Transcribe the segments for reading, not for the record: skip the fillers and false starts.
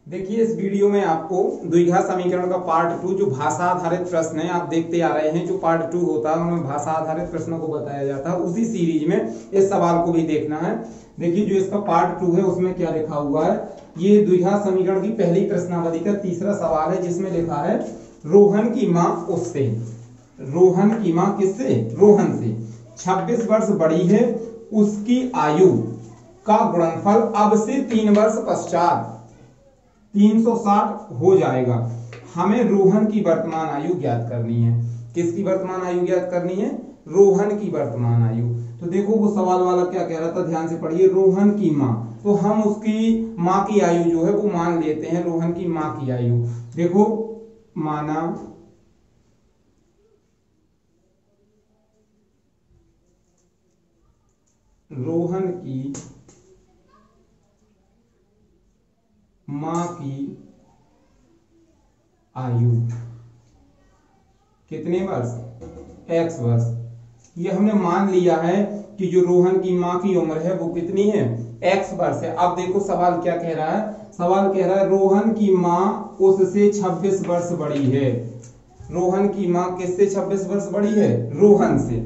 देखिए इस वीडियो में आपको द्विघात समीकरण का पार्ट 2 जो भाषा आधारित प्रश्न है आप देखते आ रहे हैं। जो पार्ट 2 होता है उनमें भाषा आधारित प्रश्नों को बताया जाता है। उसी सीरीज में इस सवाल को भी देखना है। देखिए जो इसका पार्ट 2 है उसमें क्या लिखा हुआ है, ये द्विघात समीकरण की पहली प्रश्नावली का तीसरा सवाल है, जिसमें लिखा है रोहन की माँ उससे, रोहन की माँ किससे, रोहन से 26 वर्ष बड़ी है, उसकी आयु का गुणनफल अब से 3 वर्ष पश्चात 360 हो जाएगा। हमें रोहन की वर्तमान आयु ज्ञात करनी है। किसकी वर्तमान आयु ज्ञात करनी है? रोहन की वर्तमान आयु। तो देखो वो सवाल वाला क्या कह रहा था, ध्यान से पढ़िए। रोहन की माँ, तो हम उसकी माँ की आयु जो है वो मान लेते हैं, रोहन की माँ की आयु। देखो माना रोहन की माँ की आयु कितने वर्ष? x वर्ष। ये हमने मान लिया है कि जो रोहन की माँ की उम्र है वो कितनी है? x वर्ष है। अब देखो सवाल क्या कह रहा है, सवाल कह रहा है रोहन की माँ उससे 26 वर्ष बड़ी है। रोहन की माँ किससे 26 वर्ष बड़ी है? रोहन से।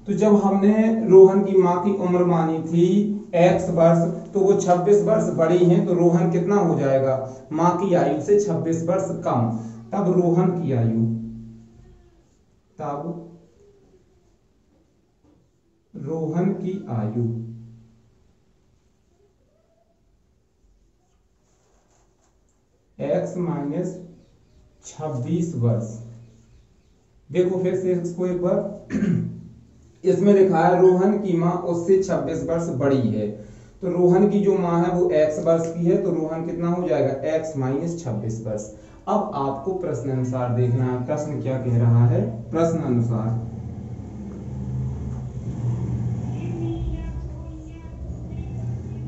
तो जब हमने रोहन की माँ की उम्र मानी थी x वर्ष, तो वो 26 वर्ष बड़ी हैं, तो रोहन कितना हो जाएगा? माँ की आयु से 26 वर्ष कम। तब रोहन की आयु, तब रोहन की आयु x माइनस 26 वर्ष। देखो फिर से इसको एक बार इसमें लिखा है रोहन की माँ उससे 26 वर्ष बड़ी है। तो रोहन की जो माँ है वो x वर्ष की है, तो रोहन कितना हो जाएगा? x माइनस 26 वर्ष। अब आपको प्रश्न अनुसार देखना है, प्रश्न क्या कह रहा है। प्रश्न अनुसार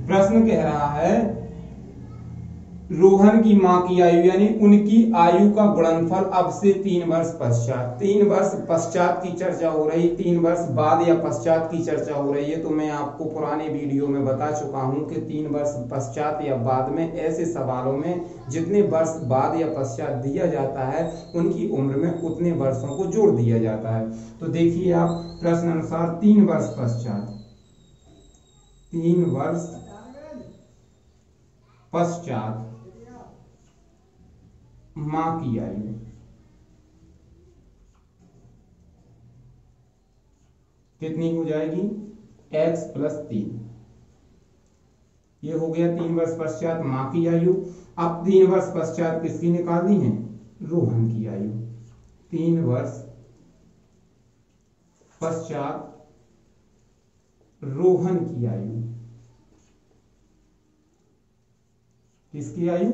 प्रश्न कह रहा है रोहन की माँ की आयु यानी उनकी आयु का गुणनफल अब से 3 वर्ष पश्चात। 3 वर्ष पश्चात की चर्चा हो रही, 3 वर्ष बाद या पश्चात की चर्चा हो रही है। तो मैं आपको पुराने वीडियो में बता चुका हूं कि 3 वर्ष पश्चात या बाद में ऐसे सवालों में जितने वर्ष बाद या पश्चात दिया जाता है उनकी उम्र में उतने वर्षों को जोड़ दिया जाता है। तो देखिए आप प्रश्न अनुसार 3 वर्ष पश्चात, 3 वर्ष पश्चात माँ की आयु कितनी हो जाएगी? x plus 3। ये हो गया 3 वर्ष पश्चात माँ की आयु। अब 3 वर्ष पश्चात किसकी निकालनी है? रोहन की आयु। 3 वर्ष पश्चात रोहन की आयु, किसकी आयु?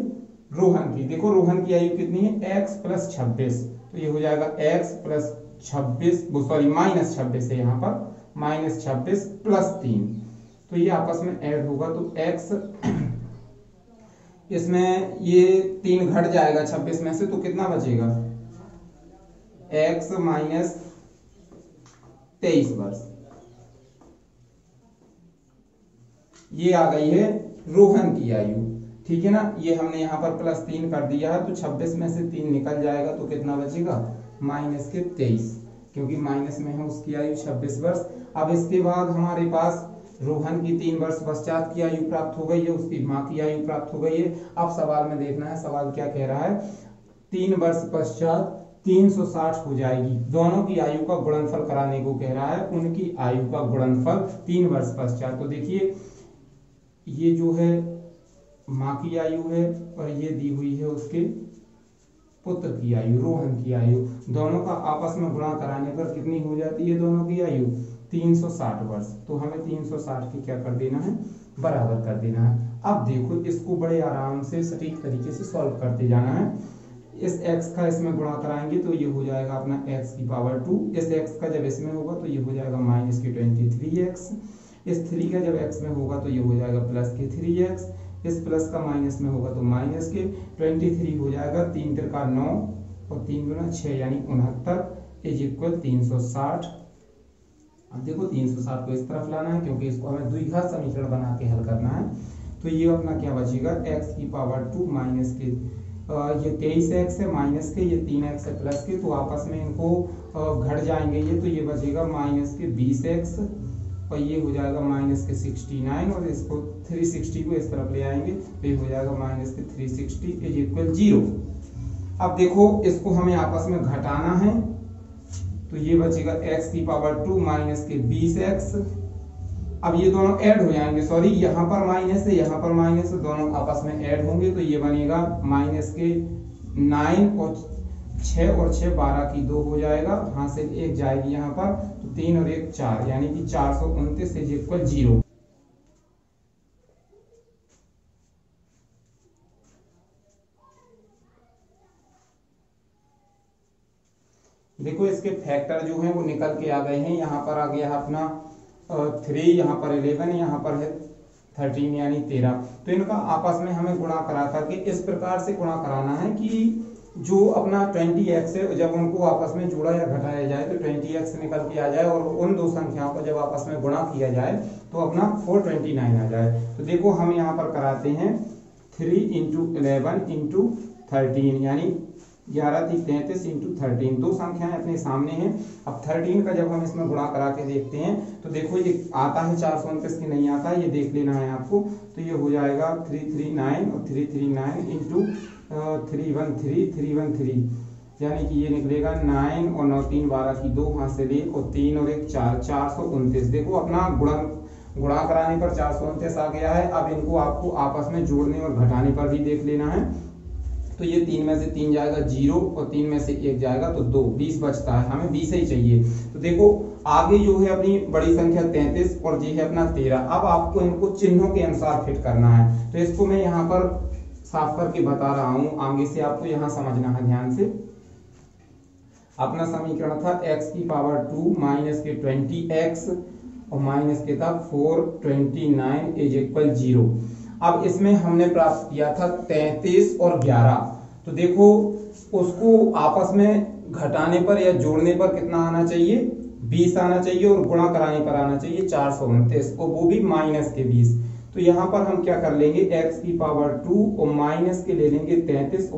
रोहन की। देखो रोहन की आयु कितनी है? x plus 26। तो ये हो जाएगा x प्लस 26, सॉरी माइनस 26 है यहाँ पर, माइनस 26 प्लस 3। तो ये आपस में ऐड होगा, तो x इसमें ये 3 घट जाएगा 26 में से, तो कितना बचेगा? x माइनस 23 वर्ष। ये आ गई है रोहन की आयु, ठीक है ना। ये हमने यहाँ पर प्लस 3 कर दिया है, तो 26 में से 3 निकल जाएगा, तो कितना बचेगा? माइनस के 23, क्योंकि माइनस में है उसकी आयु 26 वर्ष। अब इसके बाद हमारे पास रोहन की 3 वर्ष पश्चात की आयु प्राप्त हो गई है, उसकी माँ की आयु प्राप्त हो गई है। अब सवाल में देखना है, सवाल क्या कह रहा है। 3 वर्ष पश्चात 360 हो जाएगी। दोनों की आयु का गुणनफल कराने को कह रहा है, उनकी आयु का गुणनफल 3 वर्ष पश्चात। तो देखिए ये जो है माँ की आयु है और ये दी हुई है उसके पुत्र की आयु, रोहन की आयु। दोनों का आपस में गुणा कराने पर कितनी हो जाती है दोनों की आयु? 360 वर्ष। तो हमें 360 की क्या कर देना है? बराबर कर देना है। अब देखो इसको बड़े आराम से सटीक तरीके से सॉल्व करते जाना है। इस x का इसमें गुणा कराएंगे तो ये हो जाएगा अपना x की पावर 2। इस x का जब इसमें होगा तो ये हो जाएगा माइनस के 23x। इस 3 का जब x में होगा तो ये हो जाएगा प्लस के 3x। इस प्लस का माइनस में होगा तो माइनस के 23 हो जाएगा। 3 तिरका 9 और 3 गुना 6 यानी 69 इज इक्वल 360। अब देखो 360 को इस तरफ लाना है, क्योंकि इसको हमें द्विघात समीकरण बना के हल करना है। तो ये अपना क्या बचेगा, x की पावर 2 माइनस के ये 23x है माइनस के, ये 3x है प्लस के, तो आपस में इनको घट जाएंगे ये, तो ये बचेगा माइनस के 20x और ये हो जाएगा माइनस के 69 और इसको 360 को इस तरफ ले आएंगे तो ये हो जाएगा माइनस के 360 इज इक्वल 0। अब देखो इसको हमें आपस में घटाना है तो ये बचेगा x की पावर 2 माइनस के 20x। अब ये दोनों ऐड हो जाएंगे, सॉरी यहाँ पर माइनस है यहाँ पर माइनस है, दोनों आपस में ऐड होंगे तो ये बनेगा माइनस के 9 और 6 और 6 12 की 2 हो जाएगा, यहाँ से 1 जाएगी यहाँ पर तो 3 और 1 4 यानी कि 429 इज इक्वल 0। देखो इसके फैक्टर जो हैं वो निकल के आ गए हैं, यहाँ पर आ गया अपना 3, यहाँ पर 11, यहाँ पर है 13 यानी 13। तो इनका आपस में हमें गुणा करा करके इस प्रकार से गुणा कराना है कि जो अपना 20x है जब उनको आपस में जोड़ा या घटाया जाए तो 20x निकल के आ जाए और उन दो संख्याओं को जब आपस में गुणा किया जाए तो अपना 429 आ जाए। तो देखो हम यहाँ पर कराते हैं 3 × 11 × 13 यानी 11 × 33 × 13, दो संख्याएं अपने सामने हैं। अब 13 का जब हम इसमें गुणा करा के देखते हैं तो देखो ये आता है 429 की नहीं आता है, ये देख लेना है आपको। तो ये हो जाएगा 339 और 339 × 313 यानी कि ये निकलेगा 9 और 9 3 12 की 2, वहां से 1 और 3 और 1 4 429। देखो अपना गुणा कराने पर 429 आ गया है। अब इनको आपको आपस में जोड़ने और घटाने पर भी देख लेना है। तो ये 3 में से 3 जाएगा 0 और 3 में से 1 जाएगा तो 2, 20 बचता है, हमें 20 ही चाहिए। तो देखो आगे जो है अपनी बड़ी संख्या 33 और ये है अपना 13। अब आपको इनको चिन्हों के अनुसार फिट करना है, तो इसको मैं यहाँ पर साफ करके बता रहा हूँ, आगे से आपको यहाँ समझना है ध्यान से। अपना समीकरण था x की पावर 2 माइनस के 20x और माइनस के था 429 इज इक्वल 0। अब इसमें हमने प्राप्त किया था 33 और 11। तो देखो उसको आपस में घटाने पर या जोड़ने पर कितना आना चाहिए, 20 आना चाहिए और गुणा कराने पर आना चाहिए 429 और वो भी माइनस के 20। तो यहाँ पर हम क्या कर लेंगे, x की पावर 2 और माइनस के ले लेंगे 33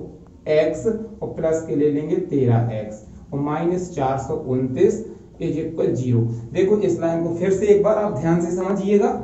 x और प्लस के ले लेंगे 13x और माइनस 429 इज इक्वल 0। देखो इस लाइन को फिर से एक बार आप ध्यान से समझिएगा।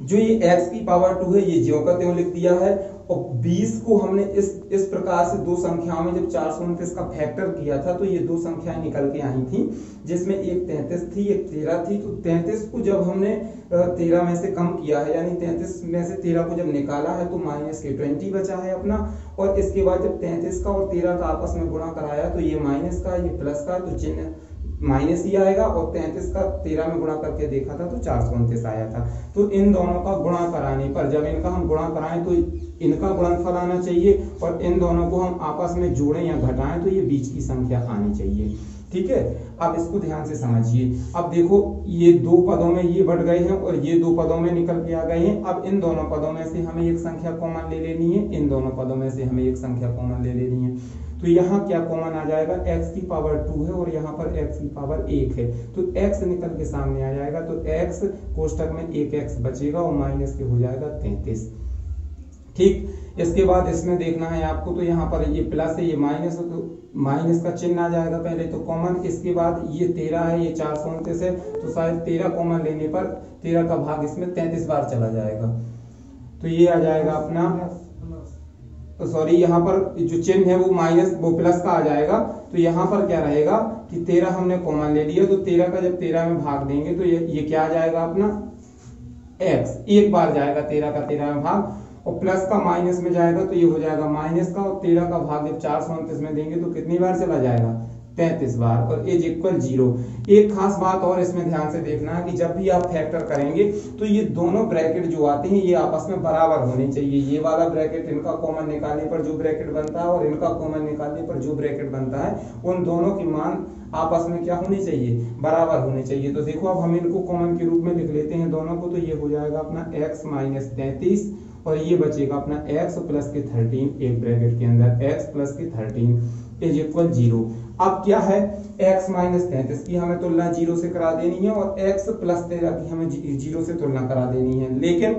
जो ये x की पावर 2 है ये ज्यों का त्यों लिख दिया है और 20 को हमने इस प्रकार से दो संख्याओं में जब 429 का फैक्टर किया था तो ये दो संख्याएं निकल के आई थी, जिसमें एक 33 थी एक 13 थी। तो 33 को जब हमने 13 में से कम किया है यानी 33 में से 13 को जब निकाला है तो माइनस के 20 बचा है अपना। और इसके बाद जब 33 का और 13 का आपस में गुणा कराया तो ये माइनस का ये प्लस का, तो चिन्ह माइनस ही आएगा। और 33 का 13 में गुणा करके देखा था तो 429 आया था। तो इन दोनों का गुणा कराने पर जब इनका हम गुणा कराएं तो इनका गुणनफल आना चाहिए और इन दोनों को हम आपस में जोड़ें या घटाएं तो ये बीच की संख्या आनी चाहिए। ठीक है, अब इसको ध्यान से समझिए। अब देखो ये दो पदों में ये बढ़ गए हैं और ये दो पदों में निकल के आ गए हैं। अब इन दोनों पदों में से हमें एक संख्या कॉमन ले लेनी है, इन दोनों पदों में से हमें एक संख्या कॉमन ले लेनी है। तो यहाँ क्या कॉमन आ जाएगा, x की पावर 2 है और यहाँ पर x की पावर 1 है तो x निकल के सामने आ जाएगा। तो x कोष्टक में 1x बचेगा और माइनस के हो जाएगा 33। ठीक, इसके बाद इसमें देखना है आपको, तो यहाँ पर ये प्लस है ये माइनस है तो माइनस का चिन्ह आ जाएगा पहले तो कॉमन। इसके बाद ये 13 है ये 429 है तो शायद 13 कॉमन लेने पर 13 का भाग इसमें 33 बार चला जाएगा तो ये आ जाएगा अपना, तो सॉरी यहाँ पर जो चिन्ह है वो माइनस वो प्लस का आ जाएगा। तो यहाँ पर क्या रहेगा कि 13 हमने कॉमन ले लिया तो 13 का जब 13 में भाग देंगे तो ये क्या आ जाएगा अपना x, एक बार जाएगा 13 का 13 में भाग और प्लस का माइनस में जाएगा तो ये हो जाएगा माइनस का। और 13 का भाग जब 429 में देंगे तो कितनी बार चला जाएगा, 33 बार और एज इक्वल 0। एक खास बात और इसमें ध्यान से देखना है कि जब भी आप फैक्टर करेंगे तो ये दोनों ब्रैकेट जो आते हैं ये आपस में बराबर होने चाहिए। ये वाला ब्रैकेट इनका कॉमन निकालने पर जो ब्रैकेट बनता है और इनका कॉमन निकालने पर जो ब्रैकेट बनता है उन दोनों की मान आपस में क्या होनी चाहिए, बराबर होने चाहिए। तो देखो अब हम इनको कॉमन के रूप में लिख लेते हैं दोनों को। तो ये हो जाएगा अपना x माइनस 33 और ये बचेगा अपना x प्लस के 13 एक ब्रैकेट के अंदर x प्लस के 13 इज इक्वल 0। अब क्या है, x माइनस 33 की हमें तुलना 0 से करा देनी है और x प्लस 13 की हमें 0 से तुलना करा देनी है। लेकिन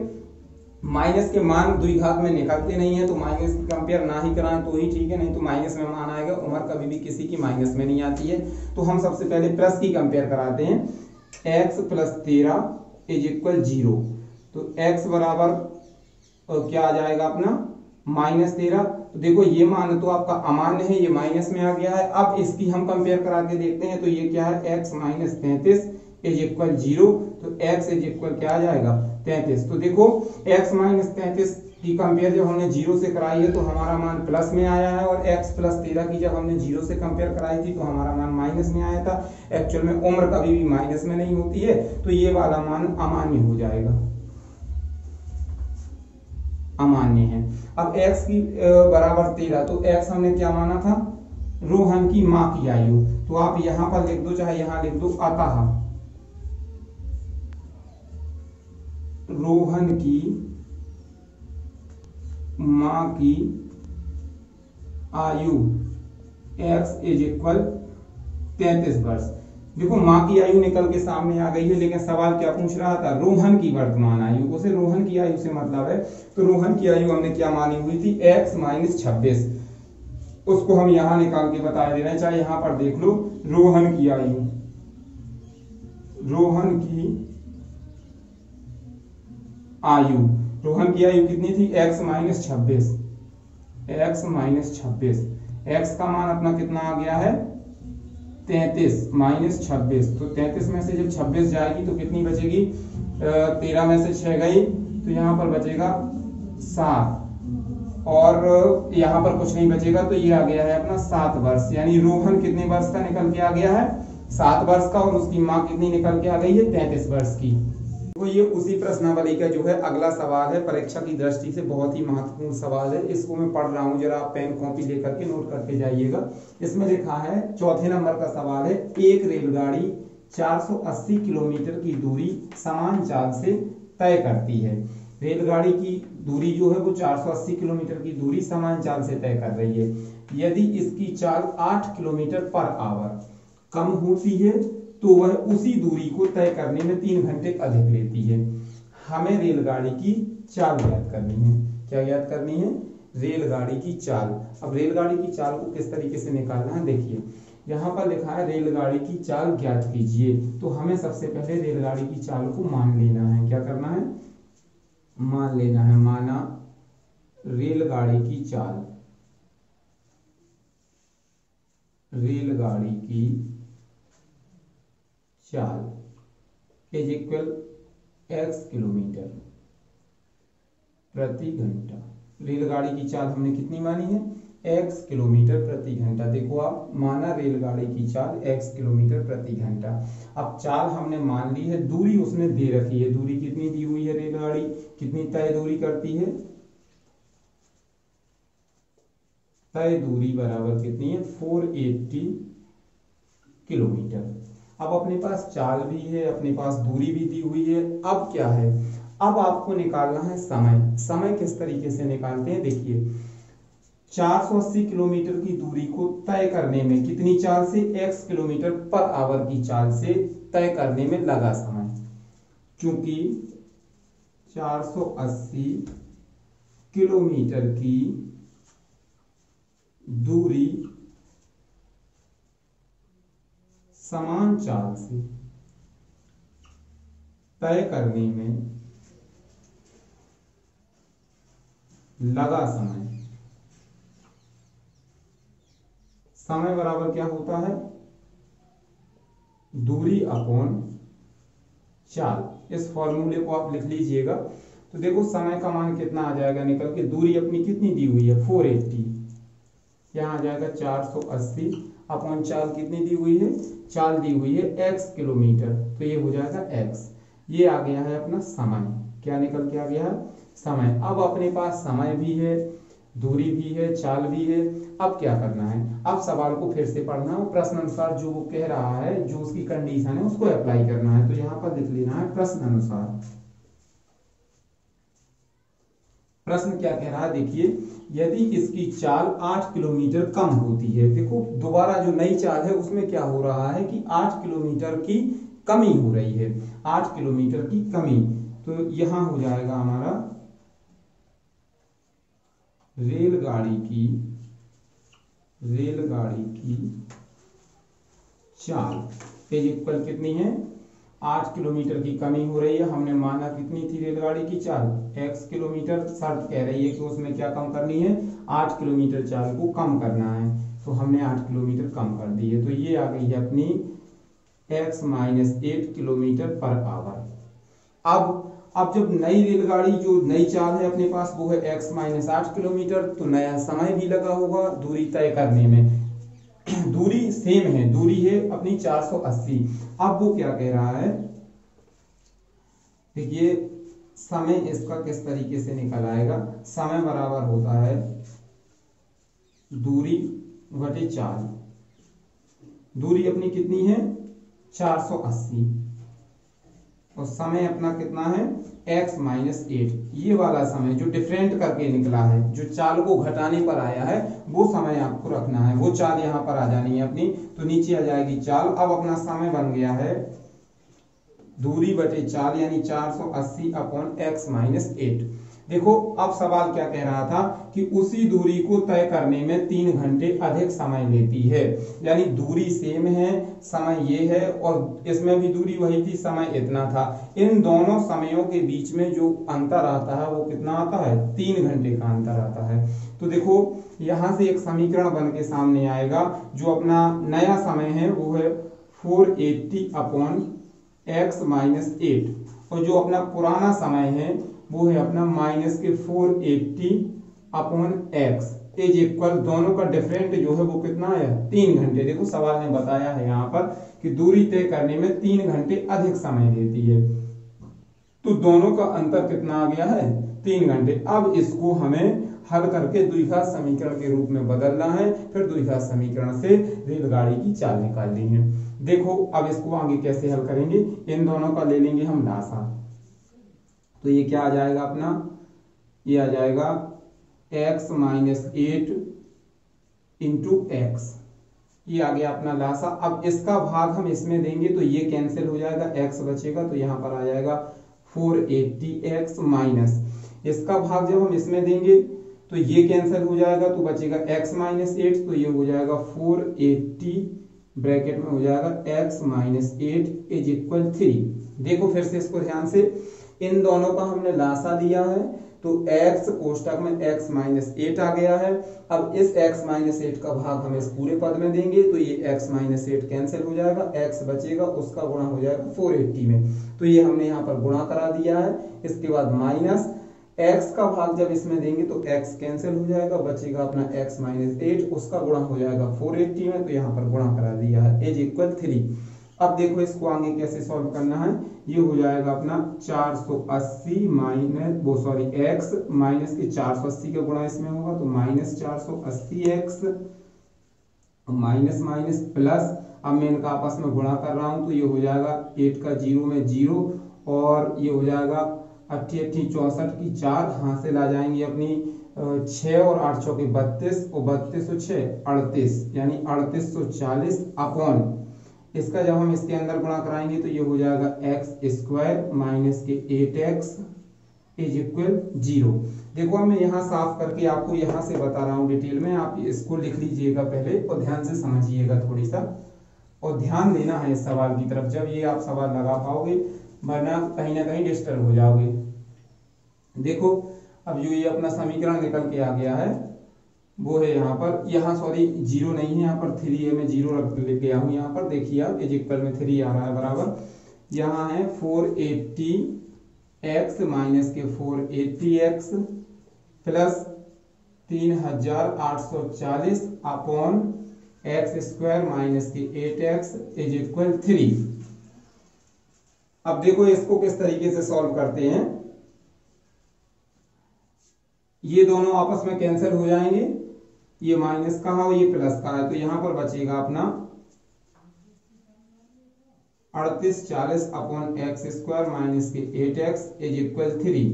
माइनस के मान द्विघात में निकलते नहीं है, तो माइनस की कंपेयर ना ही कराएं तो ही ठीक है, नहीं तो माइनस में मान आएगा। उम्र कभी भी किसी की माइनस में नहीं आती है। तो हम सबसे पहले प्लस की कंपेयर कराते हैं। x + 13 = 0, तो x बराबर क्या आ जाएगा अपना -13। तो देखो ये मान तो आपका अमान्य है, ये माइनस में आ गया है। अब इसकी हम कंपेयर करा के देखते हैं, तो ये क्या है, x - 33 = 0, तो x क्या आ जाएगा 33। तो देखो x - 33 की कंपेयर जब हमने 0 से कराई है तो हमारा मान प्लस में आया है, और x + 13 की जब हमने 0 से कंपेयर कराई थी तो हमारा मान माइनस में आया था। एक्चुअल में उम्र कभी भी माइनस में नहीं होती है, तो ये वाला मान अमान्य हो जाएगा, अमान्य है। अब x की बराबर 13, तो x हमने क्या माना था, रोहन की मां की आयु। तो आप यहां पर लिख दो, चाहे यहां लिख दो, अतः रोहन की मां की आयु x = 33 वर्ष। देखो मां की आयु निकल के सामने आ गई है, लेकिन सवाल क्या पूछ रहा था, रोहन की वर्तमान आयु। उसे रोहन की आयु से मतलब है, तो रोहन की आयु हमने क्या मानी हुई थी, x - 26। उसको हम यहां निकाल के बता दे रहे हैं, चाहे यहां पर देख लो, रोहन की आयु, रोहन की आयु, रोहन की आयु कितनी थी, x - 26, x - 26। x का मान अपना कितना आ गया है 33 - 26, तो 33 में से जब 26 जाएगी तो कितनी बचेगी, 13 में से 6 गई, तो यहाँ पर बचेगा 7, और यहाँ पर कुछ नहीं बचेगा, तो ये आ गया है अपना 7 वर्ष। यानी रोहन कितने वर्ष का निकल के आ गया है, 7 वर्ष का, और उसकी माँ कितनी निकल के आ गई है, 33 वर्ष की। तो ये उसी प्रश्नावली का जो है अगला सवाल है, परीक्षा की दृष्टि से बहुत ही महत्वपूर्ण सवाल है। इसको मैं पढ़ रहा हूँ, जरा आप पेन कॉपी लेकर के नोट करके जाइएगा। इसमें लिखा है, चौथे नंबर का सवाल है, एक रेलगाड़ी 480 किलोमीटर की दूरी समान चाल से तय करती है। रेलगाड़ी की दूरी जो है वो 480 किलोमीटर की दूरी समान चाल से तय कर रही है। यदि इसकी चाल 8 किलोमीटर/आवर कम होती है तो वह उसी दूरी को तय करने में 3 घंटे अधिक लेती है। हमें रेलगाड़ी की चाल ज्ञात करनी है। क्या ज्ञात करनी है, रेलगाड़ी की चाल। अब रेलगाड़ी की चाल को किस तरीके से निकालना है, देखिए यहाँ पर लिखा है रेलगाड़ी की चाल ज्ञात कीजिए। तो हमें सबसे पहले रेलगाड़ी की चाल को मान लेना है। क्या करना है, मान लेना है। माना रेलगाड़ी की चाल, रेलगाड़ी की चाल = x किलोमीटर प्रति घंटा। रेलगाड़ी की चाल हमने कितनी मानी है, x किलोमीटर प्रति घंटा। देखो आप, माना रेलगाड़ी की चाल x किलोमीटर प्रति घंटा। अब चाल हमने मान ली है, दूरी उसने दे रखी है। दूरी कितनी दी हुई है, रेलगाड़ी कितनी तय दूरी करती है, तय दूरी बराबर कितनी है, 480 किलोमीटर। अब अपने पास चाल भी है, अपने पास दूरी भी दी हुई है। अब क्या है, अब आपको निकालना है समय। समय किस तरीके से निकालते हैं, देखिए 480 किलोमीटर की दूरी को तय करने में कितनी चाल से, x किलोमीटर/आवर की चाल से तय करने में लगा समय। क्योंकि 480 किलोमीटर की दूरी समान चाल से तय करने में लगा समय। समय बराबर क्या होता है, दूरी अपॉन चाल। इस फॉर्मूले को आप लिख लीजिएगा। तो देखो समय का मान कितना आ जाएगा निकल के, दूरी अपनी कितनी दी हुई है 480, यहाँ आ जाएगा 480 अपॉन चाल कितनी दी हुई है, चाल दी हुई है x किलोमीटर, तो ये हो जाएगा x। ये आ गया है अपना समय। क्या निकल के आ गया है, समय। अब अपने पास समय भी है, दूरी भी है, चाल भी है। अब क्या करना है, अब सवाल को फिर से पढ़ना है, प्रश्न अनुसार जो वो कह रहा है, जो उसकी कंडीशन है उसको अप्लाई करना है। तो यहाँ पर लिख लेना है प्रश्न अनुसार। प्रश्न क्या कह रहा है, देखिए यदि इसकी चाल 8 किलोमीटर कम होती है। देखो दोबारा जो नई चाल है उसमें क्या हो रहा है कि 8 किलोमीटर की कमी हो रही है, 8 किलोमीटर की कमी। तो यहां हो जाएगा हमारा रेलगाड़ी की चाल इज इक्वल कितनी है, 8 किलोमीटर की कमी हो रही है। हमने माना कितनी थी रेलगाड़ी की चाल, x किलोमीटर। शर्त कह रही है कि उसमें क्या कम करनी है, 8 किलोमीटर चाल को कम करना है। तो हमने 8 किलोमीटर कम कर दी है, तो ये आ गई है अपनी x minus 8 kilometre per hour. अब जब नई रेलगाड़ी जो नई चाल है अपने पास वो है x माइनस 8 किलोमीटर, तो नया समय भी लगा होगा दूरी तय करने में। दूरी सेम है, दूरी है अपनी 480। अब वो क्या कह रहा है, देखिए समय इसका किस तरीके से निकल आएगा। समय बराबर होता है दूरी बटे चाल। दूरी अपनी कितनी है 480 और समय अपना कितना है x माइनस 8। ये वाला समय जो डिफरेंट करके निकला है, जो चाल को घटाने पर आया है, वो समय आपको रखना है। वो चाल यहाँ पर आ जानी है अपनी, तो नीचे आ जाएगी चाल। अब अपना समय बन गया है दूरी बटे चाल, यानी 480 अपॉन x माइनस 8। देखो अब सवाल क्या कह रहा था कि उसी दूरी को तय करने में 3 घंटे अधिक समय लेती है। यानी दूरी सेम है, समय ये है और इसमें भी दूरी वही थी, समय इतना था। इन दोनों समयों के बीच में जो अंतर आता है वो कितना आता है, 3 घंटे का अंतर आता है। तो देखो यहां से एक समीकरण बन के सामने आएगा। जो अपना नया समय है वो है 480 अपॉन x माइनस 8 और जो अपना पुराना समय है वो है अपना माइनस के 480 अपॉन x इज इक्वल, दोनों का डिफरेंट जो है वो कितना है 3 घंटे। देखो सवाल ने बताया है यहाँ पर कि दूरी तय करने में 3 घंटे अधिक समय लेती है, तो दोनों का अंतर कितना आ गया है 3 घंटे। अब इसको हमें हल करके द्विघात समीकरण के रूप में बदलना है, फिर द्विघात समीकरण से रेलगाड़ी की चाल निकालनी है। देखो अब इसको आगे कैसे हल करेंगे, इन दोनों का ले लेंगे हम लासा। तो ये क्या आ जाएगा अपना, ये आ जाएगा x माइनस 8 इंटू एक्स, ये आ गया अपना लासा। अब इसका भाग हम इसमें देंगे तो ये कैंसिल हो जाएगा, x बचेगा तो यहाँ पर आ जाएगा 480x माइनस, इसका भाग जब हम इसमें देंगे तो ये कैंसिल हो जाएगा तो बचेगा x माइनस 8, तो ये हो जाएगा 480 ब्रैकेट में हो जाएगा x माइनस 8 इज इक्वल 3। देखो फिर से इसको ध्यान से, इन दोनों का हमने लासा लिया है तो x कोष्टक में x माइनस 8 आ गया है। अब इस x माइनस 8 का भाग हम इस पूरे पद में देंगे तो ये x माइनस 8 कैंसिल हो जाएगा, x बचेगा, उसका गुणा हो जाएगा 480 में, तो ये हमने यहाँ पर गुणा करा दिया है। इसके बाद माइनस x का भाग जब इसमें देंगे तो x कैंसिल हो जाएगा, बचेगा अपना x माइनस 8, उसका गुणा हो जाएगा 480 में, तो यहाँ पर गुणा करा दिया है, इज इक्वल 3। अब देखो इसको आगे कैसे सॉल्व करना है, ये हो जाएगा अपना 480 माइनस x माइनस के 480 का गुणा इसमें होगा तो minus 480x minus minus plus, अब मैं इनका आपस में गुणा कर रहा हूं तो ये हो जाएगा 8 का 0 में 0 और ये हो जाएगा 88 64 की 4 हासिल आ जाएंगी अपनी 6 और 8 चौके 32 और 32 और 6 38, यानी 3840 अपॉन, इसका जब हम इसके अंदर गुणा कराएंगे तो ये हो जाएगा x स्क्वायर माइनस के 8x इज इक्वल 0। देखो मैं यहाँ साफ करके आपको यहाँ से बता रहा हूँ डिटेल में, आप इसको लिख लीजिएगा पहले और ध्यान से समझिएगा थोड़ी सा, और ध्यान देना है इस सवाल की तरफ जब ये आप सवाल लगा पाओगे, वरना कहीं ना कहीं डिस्टर्ब हो जाओगे। देखो अब जो ये अपना समीकरण निकल के आ गया है वो है यहाँ पर, यहाँ सॉरी 0 नहीं है, यहाँ पर 3 है, मैं 0 रख ले गया हूँ यहाँ पर, देखिए आप इज इक्वल में 3 आ रहा है बराबर, यहाँ है 480x माइनस के 480x plus 3840 upon x square minus के 8x इज इक्वल 3। अब देखो इसको किस तरीके से सॉल्व करते हैं, ये दोनों आपस में कैंसिल हो जाएंगे, ये माइनस का है और ये प्लस का है, तो यहां पर बचेगा अपना 3840 अपॉन एक्स स्क्वायर माइनस के 8x इज इक्वल 3।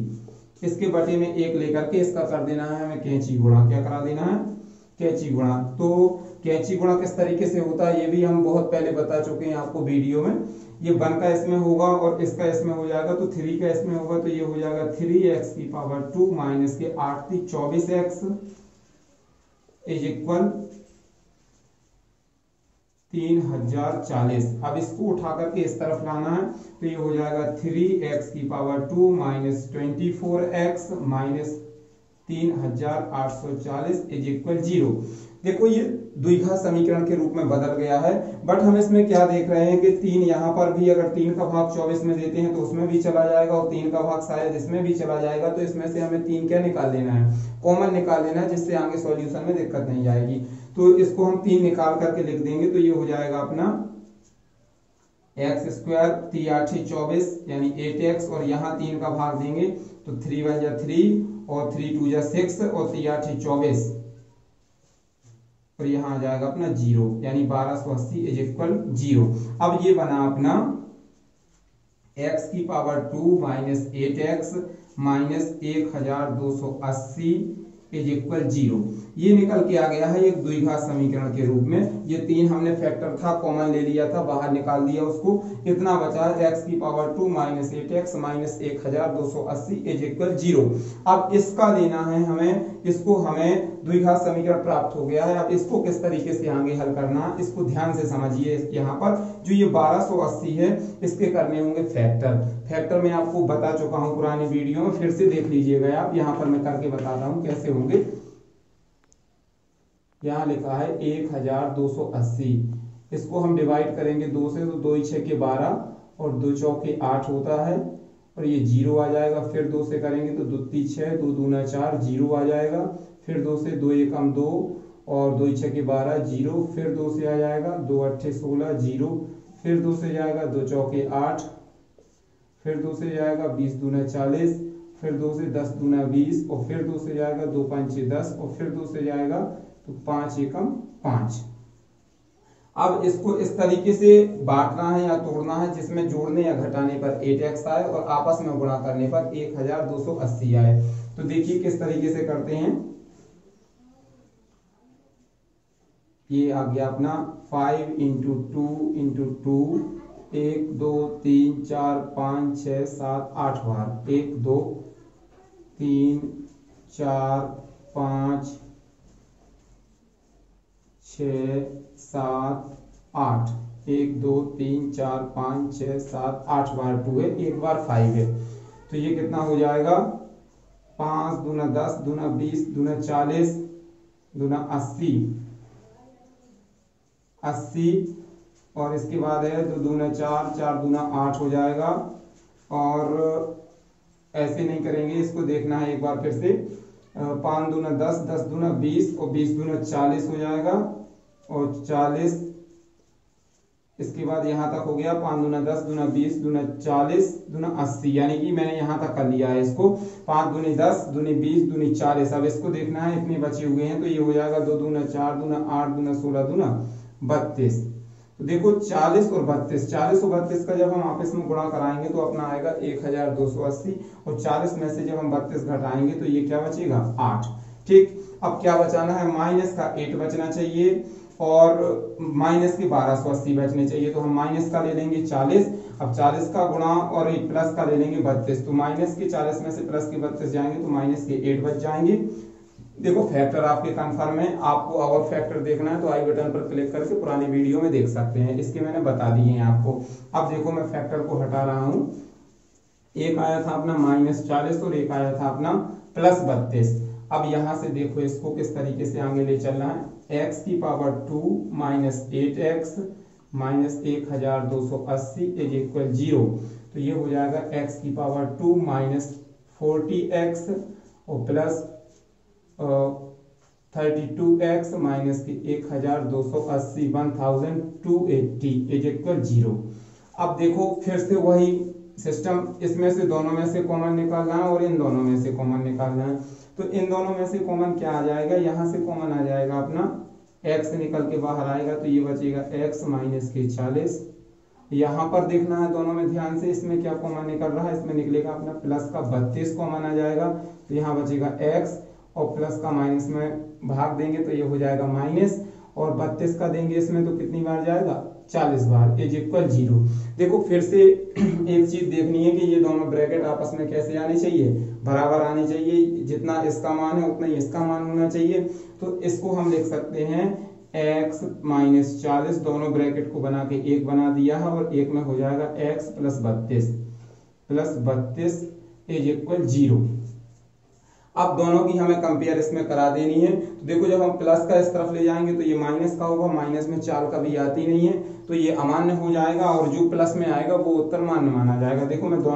इसके बटे में 1 लेकर के इसका कर देना है हमें कैंची गुणा, क्या करा देना है कैंची गुणा। तो कैंची गुणा किस तरीके से होता है ये भी हम बहुत पहले बता चुके हैं आपको वीडियो में। ये 1 का इसमें होगा और इसका इसमें हो जाएगा, तो 3 का इसमें होगा, तो ये हो जाएगा 3x की पावर 2 माइनस के 8 × 24x इज इक्वल 3040। अब इसको उठा करके इस तरफ लाना है, तो ये हो जाएगा 3x की power 2 minus 24x minus 3840 is equal 0। देखो ये द्विघात समीकरण के रूप में बदल गया है, बट हम इसमें क्या देख रहे हैं कि 3 यहाँ पर भी अगर 3 का भाग 24 में देते हैं तो उसमें भी चला जाएगा और 3 का भाग शायद इसमें भी चला जाएगा, तो इसमें से हमें 3 क्या निकाल लेना है, कॉमन निकाल लेना है, जिससे आगे सॉल्यूशन में दिक्कत नहीं आएगी। तो इसको हम 3 निकाल करके लिख देंगे, तो ये हो जाएगा अपना x स्क्वायर 3 8 24 यानी 8x, और यहाँ 3 का भाग देंगे तो 3 1 जा 3 और 3 2 जा 6 और 3 8 24 और यहाँ आ जाएगा अपना 0 यानी 1280 इज इक्वल 0। अब ये बना अपना x की power 2 minus 8x minus 1280 is equal 0। ये निकल के आ गया है एक द्विघात समीकरण के रूप में। ये 3 हमने फैक्टर था, कॉमन ले लिया था, बाहर निकाल दिया उसको, इतना बचा है x की power 2 minus 8x minus 1280 is equal 0। अब इसका लेना है हमें, इसको हमें द्विघात समीकरण प्राप्त हो गया है। अब इसको किस तरीके से आगे हल करना है इसको ध्यान से समझिए। यहाँ पर जो ये 1280 है इसके करने होंगे फैक्टर मैं आपको बता चुका हूँ पुरानी वीडियो में, फिर से देख लीजिएगा आप। यहाँ पर मैं करके बता रहा हूँ कैसे होंगे। यहाँ लिखा है 1280, इसको हम डिवाइड करेंगे 2 से, तो 2 6 के 12 और 2 चौके 8 होता है और ये 0 आ जाएगा। फिर 2 से करेंगे तो 2 3 6 2 दूना 4 0 आ जाएगा। फिर 2 से 2 1 2 और 2 6 के 12 0। फिर 2 से आ जाएगा 2 8 16 0। फिर 2 से जाएगा 2 चौके 8। फिर 2 से जाएगा 20 दूना 40। फिर 2 से 10 दूना 20 और फिर 2 से जाएगा 2 5 6 10 और फिर 2 से जाएगा तो 5 एकम 5। अब इसको इस तरीके से बांटना है या तोड़ना है जिसमें जोड़ने या घटाने पर 8x आए और आपस में गुणा करने पर 1280 आए। तो देखिए किस तरीके से करते हैं। ये आ गया अपना 5 × 2 × 2 1 2 3 4 5 6 7 8 बार 1 2 3 4 5 6 7 8 1 2 3 4 5 6 7 8 बार 2 है, एक बार 5 है। तो ये कितना हो जाएगा 5 दूना 10 दूना 20 दूना 40 दूना 80 और इसके बाद है 2 दूना 4 4 दूना 8 हो जाएगा। और ऐसे नहीं करेंगे, इसको देखना है एक बार फिर से। 5 दूना 10 10 दूना 20 और 20 दूना 40 हो जाएगा और 40 इसके बाद यहाँ तक हो गया 5 दूना 10 दूना 20 दूना 40 दूना 80, यानी कि मैंने यहाँ तक कर लिया है इसको। 5 दूनी 10 दूनी 20 दूनी 40। अब इसको देखना है इतने बचे हुए हैं, तो ये हो जाएगा 2 दूना 4 दूना 8 दूना 16 दूना 32। तो देखो 40 और 32 का जब हम आपस में गुणा कराएंगे तो अपना आएगा 1280 और 40 में से जब हम 32 घटाएंगे तो ये क्या बचेगा 8। ठीक, अब क्या बचाना है, माइनस का 8 बचना चाहिए और माइनस के 1280 बचने चाहिए। तो हम माइनस का ले लेंगे 40, अब 40 का गुणा और एक प्लस का ले लेंगे 32। तो माइनस के 40 में से प्लस के 32 जाएंगे तो माइनस के 8 बच जाएंगे। देखो फैक्टर आपके कंफर्म है, आपको और फैक्टर देखना है तो आई बटन पर क्लिक करके पुरानी वीडियो में देख सकते हैं, इसके मैंने बता दिए हैं आपको। अब देखो मैं फैक्टर को हटा रहा हूं। एक आया था अपना -40 और एक आया था अपना +32। अब यहां से देखो इसको किस तरीके से आगे ले चलना है। x की power 2 minus 8x minus 1280 is equal 0। तो ये हो जाएगा x की पावर 2 माइनस 40x और प्लस 32x माइनस की 1280 1280 इज इक्वल 0। अब देखो फिर से वही सिस्टम, इसमें से दोनों में से कॉमन निकालना है और इन दोनों में से कॉमन निकालना है। तो इन दोनों में से कॉमन क्या आ जाएगा, यहाँ से कॉमन आ जाएगा अपना x निकल के बाहर आएगा तो ये बचेगा x माइनस के 40। यहाँ पर देखना है दोनों में ध्यान से, इसमें क्या कॉमन निकल रहा है, इसमें निकलेगा अपना प्लस का 32 कॉमन आ जाएगा तो यहाँ बचेगा x और प्लस का माइनस में भाग देंगे तो ये हो जाएगा माइनस और 32 का देंगे इसमें तो कितनी बार जाएगा, 40 बार, इज इक्वल 0। देखो फिर से एक चीज देखनी है कि ये दोनों ब्रैकेट आपस में कैसे आने चाहिए, बराबर आने चाहिए, जितना इसका मान है उतना ही इसका मान होना चाहिए। तो इसको हम लिख सकते हैं x माइनस 40, दोनों ब्रैकेट को बना के एक बना दिया है और एक में हो जाएगा x प्लस 32 इज इक्वल 0। अब दोनों की हमें कंपेयर इसमें करा देनी है। तो देखो जब हम प्लस का इस तरफ ले जाएंगे तो ये माइनस का होगा, माइनस में चाल कभी आती नहीं है तो ये अमान्य हो जाएगा और जो प्लस में आएगा वो उत्तर मान्य माना जाएगा। देखो मैं दोनों